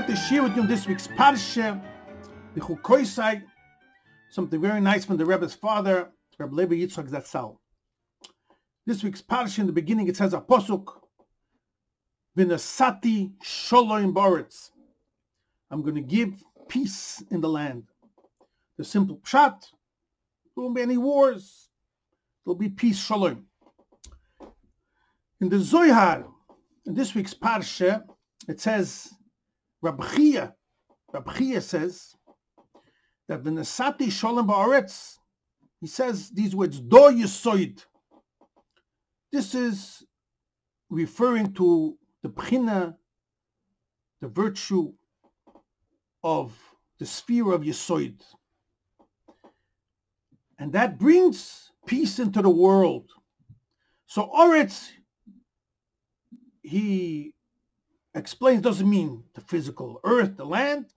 like to share with you this week's Parshas, Bahar-בחוקותי, something very nice from the Rebbe's father, Rabbi Levi Yitzchok Zatzal. This week's Parshas, in the beginning, it says a posuk, V'nasati sholom ba'aretz. I'm going to give peace in the land. The simple pshat, there won't be any wars. There'll be peace, shalom. In the Zohar, in this week's Parsha, it says, Rabbi says that v'nasati sholom ba'aretz, he says these words, do yisoid. This is referring to the b'china, the virtue of the sphere of yisoid. And that brings peace into the world. So Oretz, he explains, doesn't mean the physical earth, the land.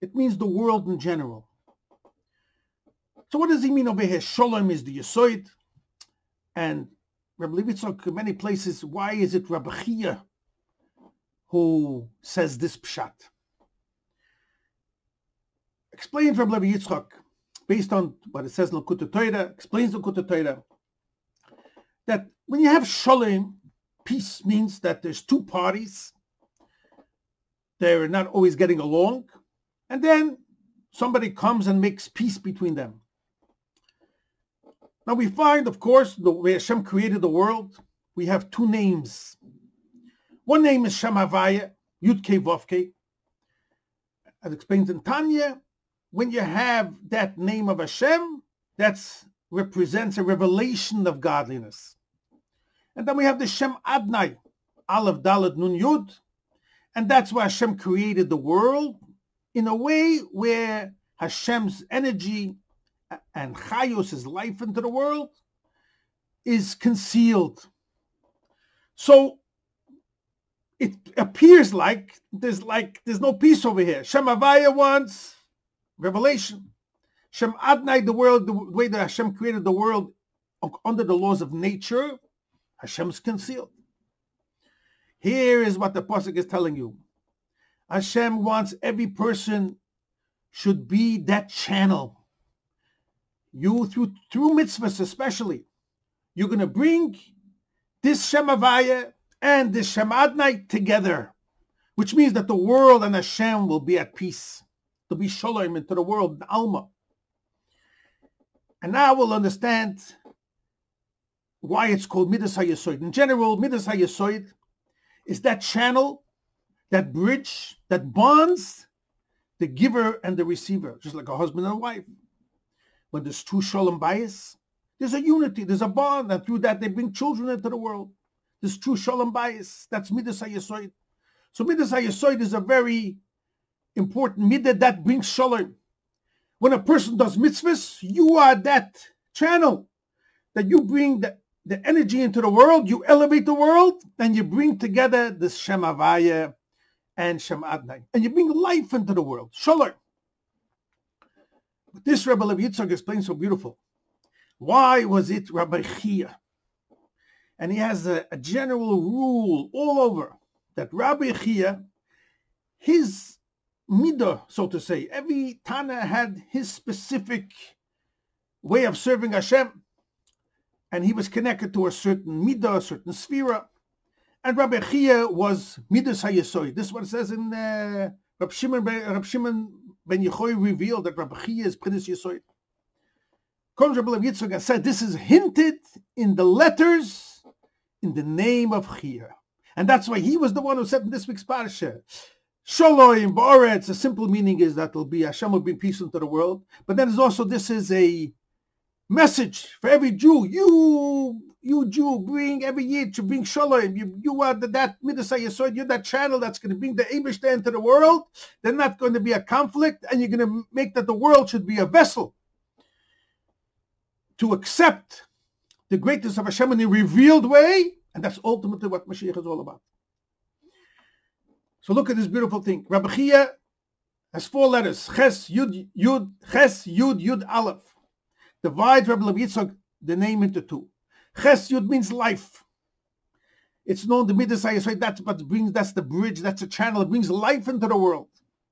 It means the world in general. So what does he mean over here? Sholom is the Yisoid. And Rabbi Yitzchok, in many places, why is it Rabbi Chia who says this pshat? Explains Rabbi Yitzchok, based on what it says in the Torah, explains the Torah, that when you have sholom, peace means that there's two parties. They're not always getting along. And then somebody comes and makes peace between them. Now we find, of course, the way Hashem created the world, we have two names. One name is Shem Havaya, Yud-Kei Vav-Kei. As explained in Tanya, when you have that name of Hashem, that represents a revelation of godliness. And then we have the Shem Adnai, Aleph Dalet Nun Yud, and that's why Hashem created the world in a way where Hashem's energy and Chayos, his life into the world, is concealed. So it appears like there's no peace over here. Shem Havaya wants revelation. Shem Adnai, the world, the way that Hashem created the world under the laws of nature, Hashem's concealed. Here is what the pasuk is telling you. Hashem wants every person should be that channel. You, through mitzvahs especially, you're going to bring this Shem Havaya and this Shem Adnai together, which means that the world and Hashem will be at peace. There'll be shalom into the world, Alma. And now we'll understand why it's called Midas HaYesoid. In general, Midas HaYesoid is that channel, that bridge, that bonds the giver and the receiver, just like a husband and a wife. When there's true shalom bayis, there's a unity, there's a bond, and through that they bring children into the world. There's true shalom bayis. That's Midas HaYesoid. So Midas HaYesoid is a very important midah that brings shalom. When a person does mitzvahs, you are that channel that you bring the energy into the world, you elevate the world, and you bring together the Shem Havaya and Shem Adnai. And you bring life into the world. Shalom. But this Rebbe Levi Yitzchok explains so beautiful. Why was it Rabbi Chia? And he has a general rule all over that Rabbi Chia, his midah, so to say, every Tana had his specific way of serving Hashem. And he was connected to a certain midah, a certain sphera. And Rabbi Chia was Midas HaYesoid. This is what it says in Rab Shimon ben Yechoy revealed that Rabbi Chia is Midas Yesoid. Comes Rabbi Levi Yitzchok and said this is hinted in the letters in the name of Chia. And that's why he was the one who said in this week's Parsha, Sholom ba'aretz, the simple meaning is that Hashem will bring peace into the world. But then there's also, this is a message for every Jew. You Jew, bring every year to bring shalom. You are that Midas HaYesoid. You're that channel that's going to bring the Eibishter into the world. There's not going to be a conflict, and you're going to make that the world should be a vessel to accept the greatness of Hashem in a revealed way, and that's ultimately what Mashiach is all about. So look at this beautiful thing. Rabbi Chia has 4 letters: Ches Yud Yud, Ches Yud Yud Aleph. Divides Rabbi Levi Yitzchok the name into 2. Ches Yud means life. It's known the Midas HaYesoid, that's what brings, that's the bridge, that's the channel, it brings life into the world.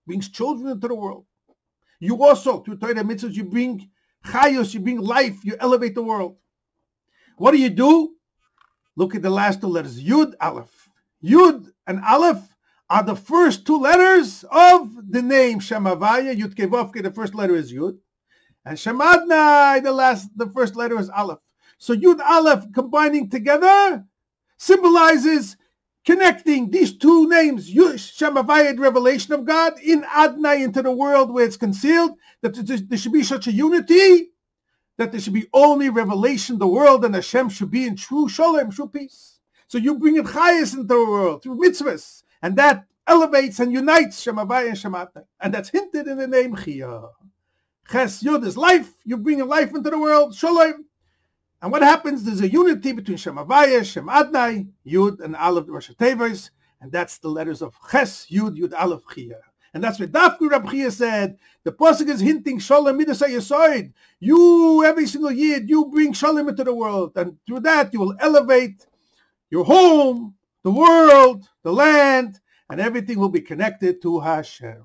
brings children into the world. You also, through Torah mitzvahs, you bring chayos, you bring life, you elevate the world. What do? Look at the last two letters, Yud, Aleph. Yud and Aleph are the first two letters of the name Shem Havaya. Yud Kevavke, the first letter is Yud. And Shem Adonai, the first letter is Aleph. So Yud Aleph combining together symbolizes connecting these two names, Shem Havaya, the revelation of God, in Adonai, into the world where it's concealed, that there should be such a unity, that there should be only revelation, the world, and Hashem should be in true shalom, true peace. So you bring in chayas into the world through mitzvahs, and that elevates and unites Shem Havaya and Shem Adonai. And that's hinted in the name Chiyah. Ches Yud is life, you bring in life into the world, shalom. And what happens? There's a unity between Shem Havaya, Shem Adonai, Yud, and Aleph, the Rosh Tevos, and that's the letters of Ches, Yud, Yud, Aleph, Chiyah. And that's what Dafku Rabbi Chia said. The pasuk is hinting Shalom Midas HaYesod. You, every single year, you bring Shalom into the world, and through that you will elevate your home, the world, the land, and everything will be connected to Hashem.